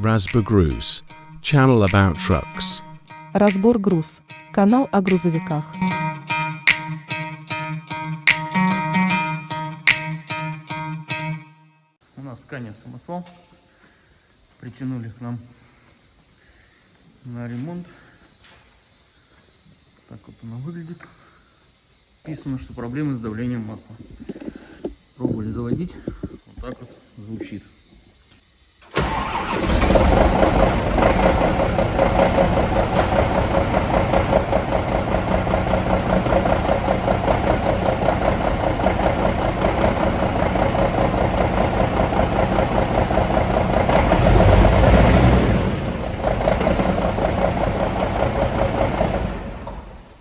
Разбор Груз, channel about trucks. Разбор груз. Канал о грузовиках. У нас Скания самосвал. Притянули к нам на ремонт. Так вот она выглядит. Написано, что проблемы с давлением масла. Пробовали заводить. Вот так вот звучит.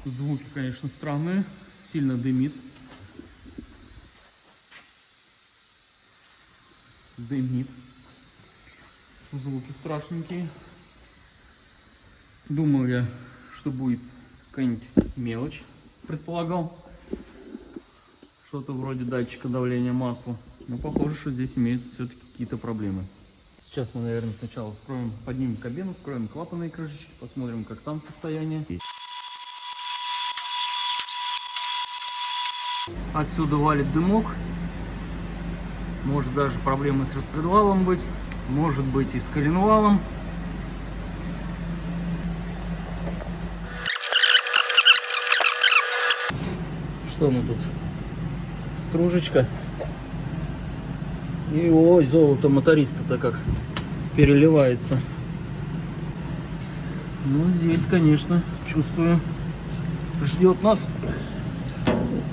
Звуки, конечно, странные, сильно дымит. Звуки страшненькие. Думал я, что будет какая-нибудь мелочь, предполагал. Что-то вроде датчика давления масла. Но похоже, что здесь имеются все-таки какие-то проблемы. Сейчас мы, наверное, сначала поднимем кабину, вскроем клапаны и крышечки, посмотрим, как там состояние. Отсюда валит дымок. Может даже проблемы с распредвалом быть. Может быть и с коленвалом. Что мы тут? Стружечка. И ой, золото моториста-то как переливается. Ну, здесь, конечно, чувствую, ждет нас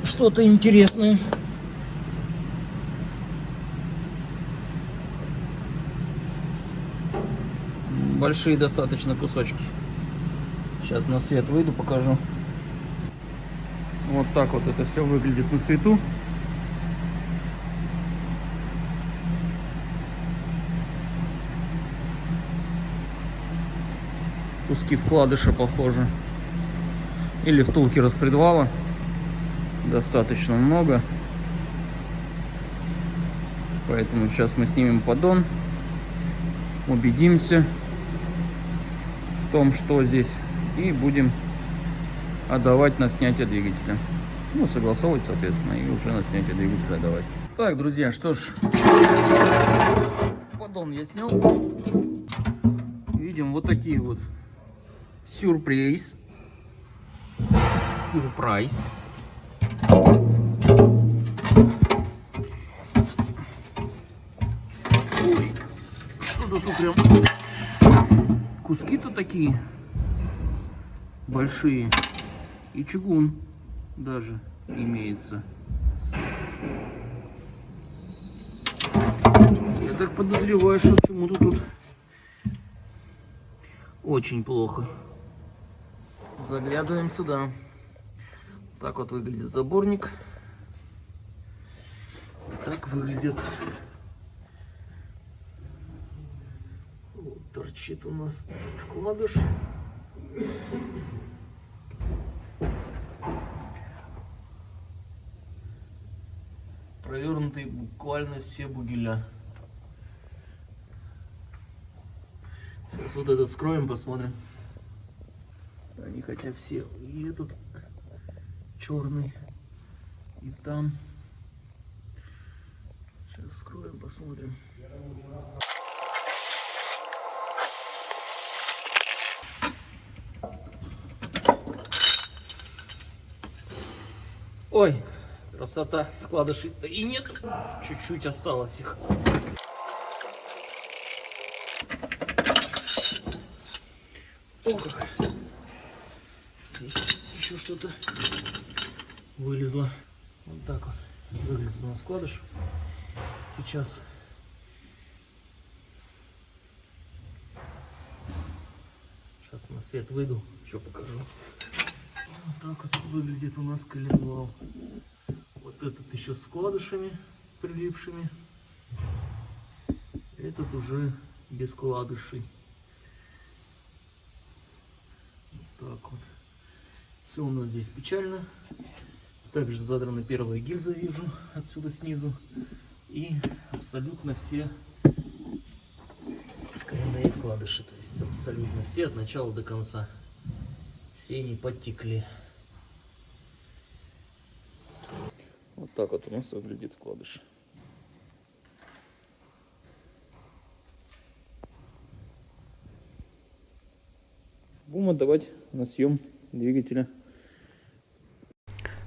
что-то интересное. Большие достаточно кусочки. Сейчас на свет выйду, покажу. Вот так вот это все выглядит на свету. Куски вкладыша похожи. Или втулки распредвала. Достаточно много. Поэтому сейчас мы снимем поддон. Убедимся в том, что здесь. И будем отдавать на снятие двигателя. Ну, согласовывать, соответственно, и уже на снятие двигателя отдавать. Так, друзья, что ж. Поддон я снял. Видим вот такие вот сюрприз. Сюрприз. Ой, что-то тут прям куски-то такие большие. И чугун даже имеется. Я так подозреваю, что почему-то тут очень плохо. Заглядываем сюда. Так вот выглядит заборник. Так выглядит. Вот торчит у нас вкладыш. Провернутые буквально все бугеля. Сейчас вот этот вскроем, посмотрим. Они хотя все. И этот черный. И там. Сейчас вскроем, посмотрим. Ой, красота. Вкладышей-то и нет. Чуть-чуть осталось их. О, как. Здесь еще что-то вылезло. Вот так вот выглядит у нас вкладыш. Сейчас на свет выйду, еще покажу. Вот так вот выглядит у нас коленвал. Вот этот еще с вкладышами прилипшими. Этот уже без вкладышей. Вот так вот. Все у нас здесь печально. Также задраны первые гильзы, вижу отсюда снизу. И абсолютно все коренные вкладыши. вкладыши, то есть абсолютно все от начала до конца. Все не подтекли. Вот так вот у нас выглядит вкладыш. Будем отдавать на съем двигателя.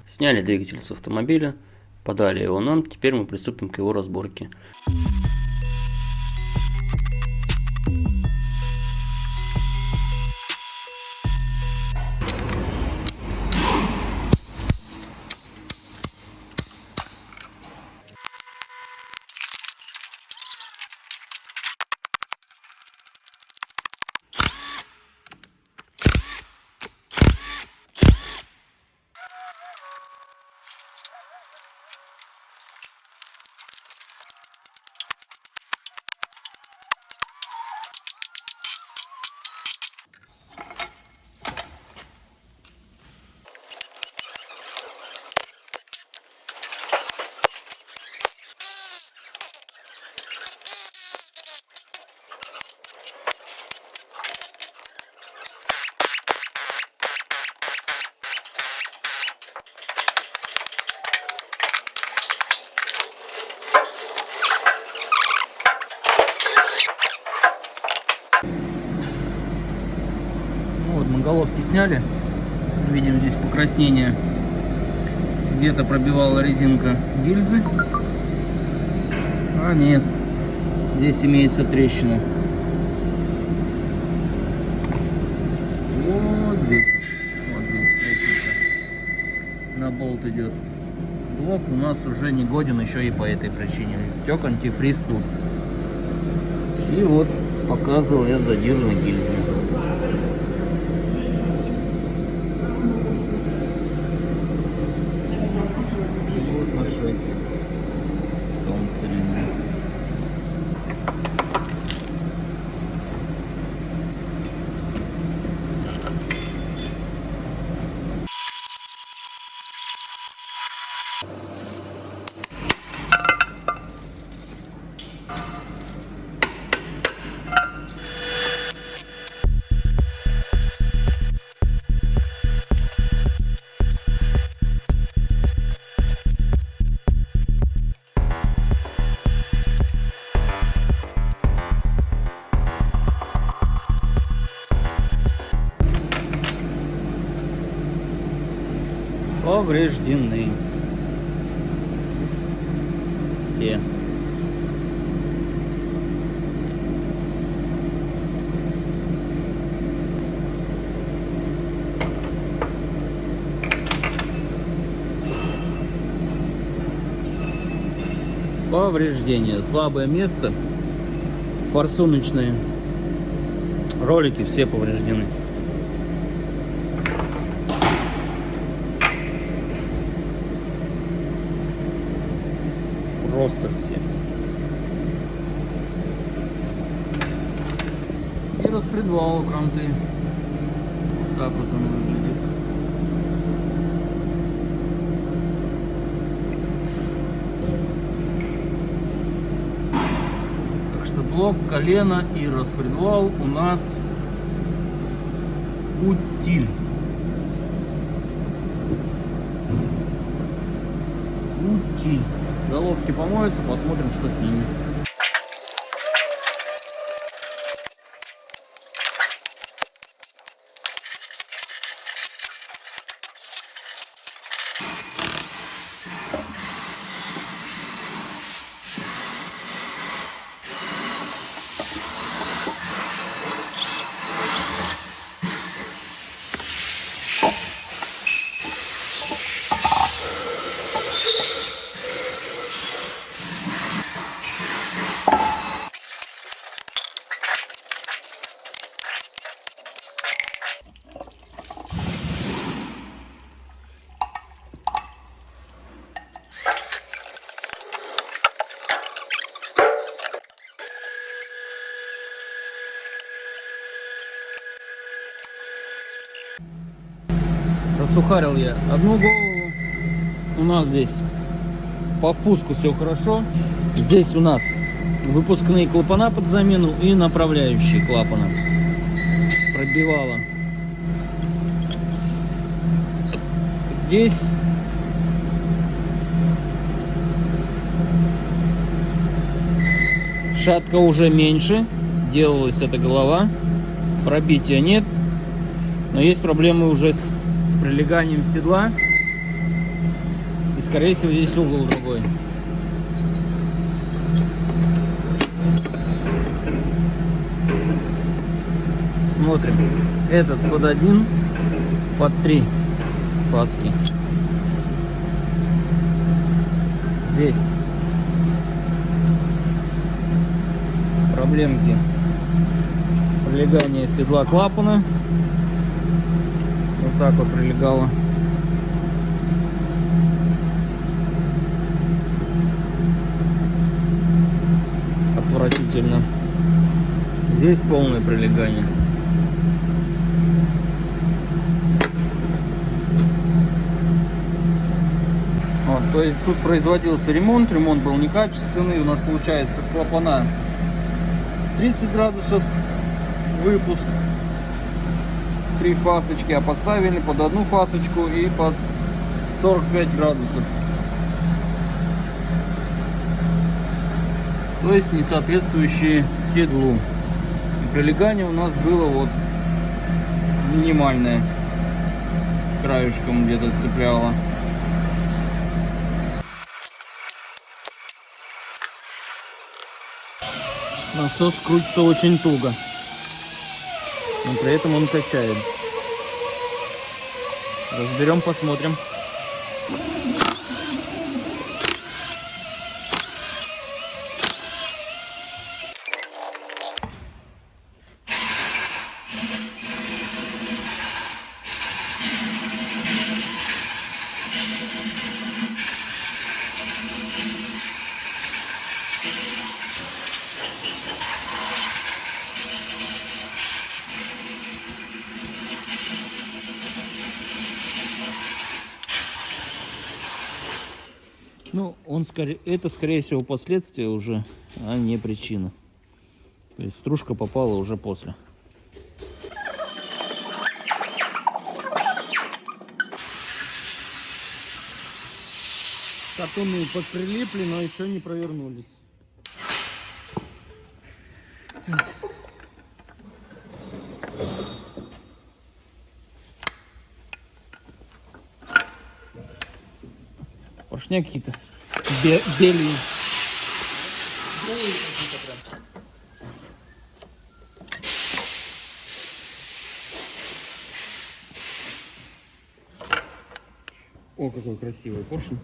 Сняли двигатель с автомобиля, подали его нам, теперь мы приступим к его разборке. Вот, мы головки сняли. Видим здесь покраснение. Где-то пробивала резинка гильзы. А нет, здесь имеется трещина. Вот здесь трещинка. На болт идет. Блок у нас уже не годен еще и по этой причине. Тек антифриз тут. И вот показывал я задир на гильзе. Вот на 6 тонн цилиндра. Повреждены все. Повреждения. Слабое место. Форсуночные ролики все повреждены. Просто все. И распредвал кранты. Вот так вот он выглядит. Так что блок, колено и распредвал у нас утиль. Утиль. Головки помоются, посмотрим, что с ними. Рассухарил я одну голову. У нас здесь по впуску все хорошо. Здесь у нас выпускные клапана под замену и направляющие клапана. Пробивало. Здесь шатка уже меньше, делалась эта голова, пробития нет, но есть проблемы уже с прилеганием седла, и скорее всего здесь угол другой. Смотрим, этот под 1, под 3 паски. Здесь проблемки прилегания седла клапана. Вот так вот прилегало. Отвратительно. Здесь полное прилегание. Вот, то есть тут производился ремонт был некачественный. У нас получается клапана 30 градусов выпуск, 3 фасочки, а поставили под одну фасочку и под 45 градусов. То есть не соответствующие седлу. И прилегание у нас было вот минимальное, краешком где-то цепляло. Насос крутится очень туго, но при этом он качает. Разберем, посмотрим. Ну, это, скорее всего, последствия уже, а не причина. То есть стружка попала уже после. Катуны подприлипли, но еще не провернулись. Так. Поршня какие-то белые. О, какой красивый поршень.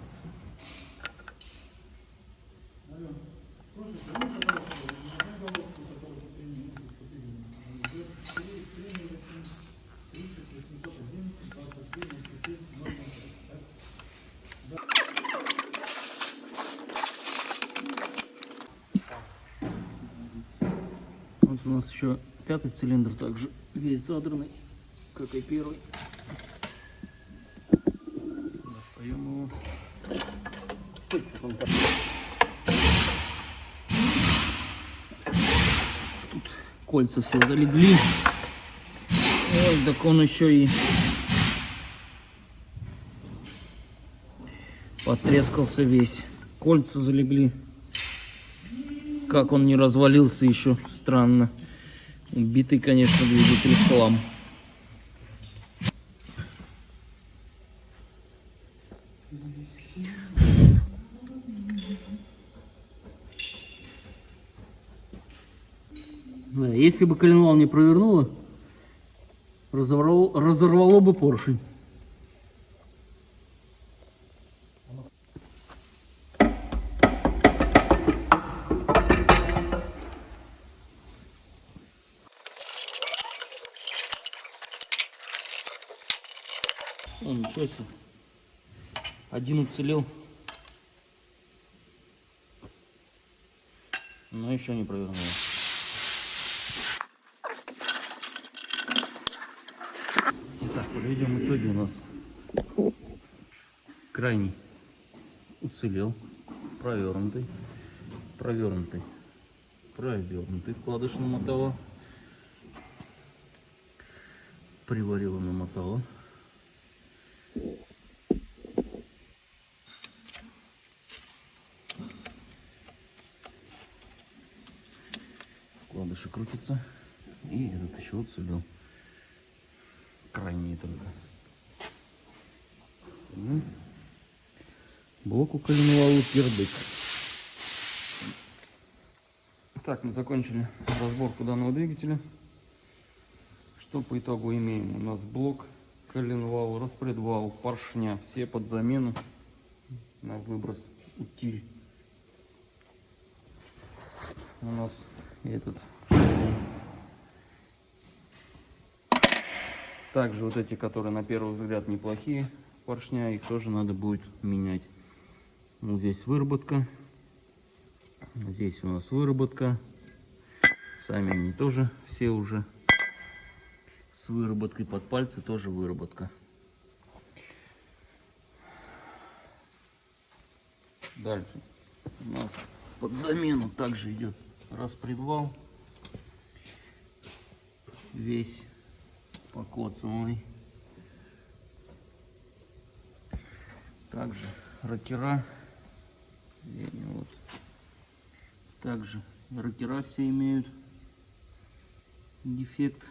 Вот у нас еще 5-й цилиндр, также весь задранный, как и 1-й. Достаем его. Тут кольца все залегли. Ой, так он еще и потрескался весь. Кольца залегли. Как он не развалился еще, странно. Убитый, конечно, двигатель в хлам. Да, если бы коленвал не провернуло, разорвало бы поршень. О, ничего себе. Один уцелел, но еще не провернул. Итак, подведем итоги. У нас крайний уцелел, провернутый, Провернутый вкладыш намотала. Приварила, намотала. Вкладыши крутится. И этот еще вот сюда. Крайний только. Блок у коленвала кирдык. Так, мы закончили разборку данного двигателя. Что по итогу имеем? У нас блок, коленвал, распредвал, поршня, все под замену на выброс утиль. У нас этот. Также вот эти, которые на первый взгляд неплохие поршня, их тоже надо будет менять. Вот здесь выработка. Здесь у нас выработка. Сами они тоже все уже с выработкой, под пальцы тоже выработка. Дальше у нас под замену также идет распредвал. Весь покоцанный. Также рокера. Вот. Также рокера все имеют дефект.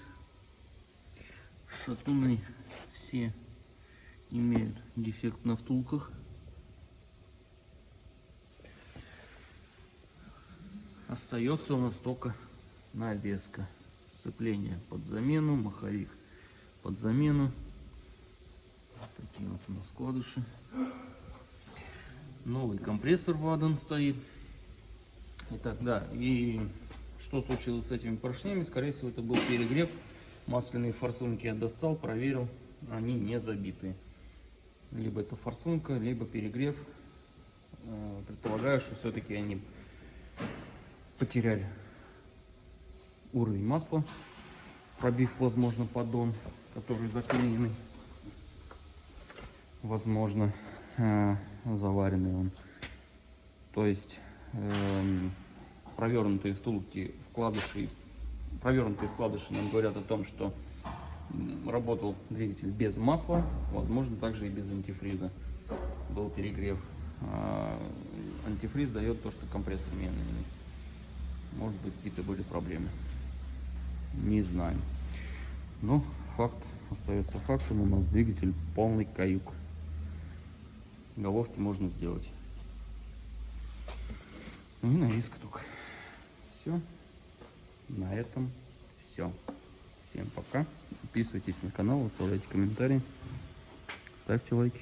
Шатуны все имеют дефект на втулках. Остается у нас только навеска. Сцепление под замену, маховик под замену. Такие вот у нас вкладыши. Новый компрессор Вадан стоит. Итак, да, и что случилось с этими поршнями? Скорее всего, это был перегрев. Масляные форсунки я достал, проверил, они не забитые. Либо это форсунка, либо перегрев. Предполагаю, что все-таки они потеряли уровень масла, пробив, возможно, поддон, который заклеенный. Возможно, заваренный он. То есть провернутые втулки, вкладыши нам говорят о том, что работал двигатель без масла, возможно, также и без антифриза был перегрев. Антифриз дает то, что компрессор медленный. Может быть, какие-то были проблемы, не знаю. Но факт остается фактом, у нас двигатель полный каюк. Головки можно сделать. Ну и навеска только. Все. На этом все. Всем пока. Подписывайтесь на канал, оставляйте комментарии, ставьте лайки.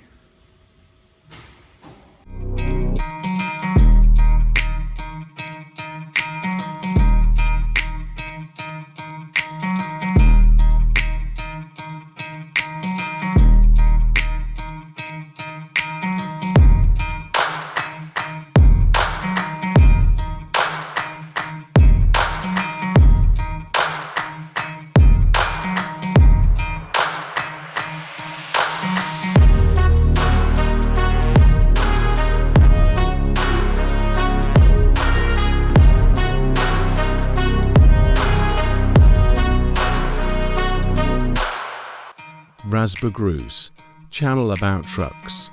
Razborgruuz, channel about trucks.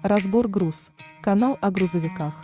Разбор груз. Канал о грузовиках.